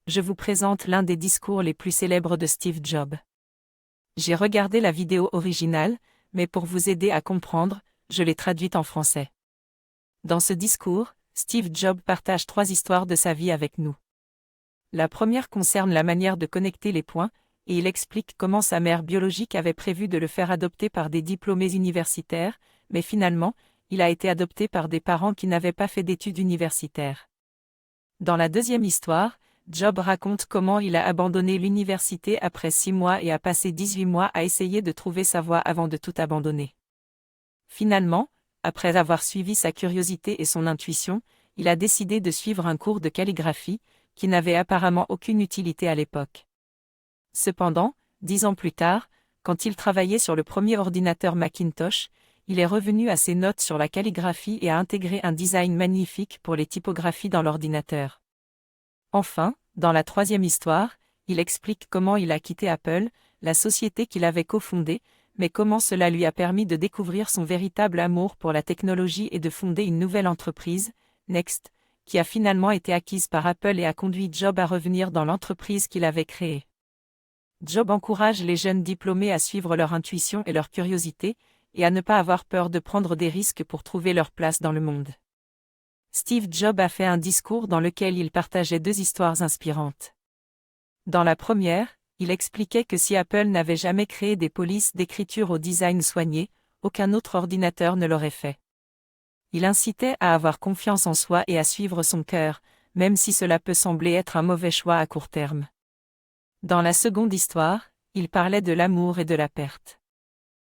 je vous présente l'un des discours les plus célèbres de Steve Jobs. J'ai regardé la vidéo originale, mais pour vous aider à comprendre, je l'ai traduite en français. Dans ce discours, Steve Jobs partage 3 histoires de sa vie avec nous. La première concerne la manière de connecter les points, et il explique comment sa mère biologique avait prévu de le faire adopter par des diplômés universitaires, mais finalement, il a été adopté par des parents qui n'avaient pas fait d'études universitaires. Dans la deuxième histoire, Jobs raconte comment il a abandonné l'université après 6 mois et a passé 18 mois à essayer de trouver sa voie avant de tout abandonner. Finalement, après avoir suivi sa curiosité et son intuition, il a décidé de suivre un cours de calligraphie, qui n'avait apparemment aucune utilité à l'époque. Cependant, 10 ans plus tard, quand il travaillait sur le premier ordinateur Macintosh, il est revenu à ses notes sur la calligraphie et a intégré un design magnifique pour les typographies dans l'ordinateur. Enfin, dans la troisième histoire, il explique comment il a quitté Apple, la société qu'il avait cofondée, mais comment cela lui a permis de découvrir son véritable amour pour la technologie et de fonder une nouvelle entreprise, Next, qui a finalement été acquise par Apple et a conduit Jobs à revenir dans l'entreprise qu'il avait créée. Jobs encourage les jeunes diplômés à suivre leur intuition et leur curiosité, et à ne pas avoir peur de prendre des risques pour trouver leur place dans le monde. Steve Jobs a fait un discours dans lequel il partageait 2 histoires inspirantes. Dans la première, il expliquait que si Apple n'avait jamais créé des polices d'écriture au design soigné, aucun autre ordinateur ne l'aurait fait. Il incitait à avoir confiance en soi et à suivre son cœur, même si cela peut sembler être un mauvais choix à court terme. Dans la seconde histoire, il parlait de l'amour et de la perte.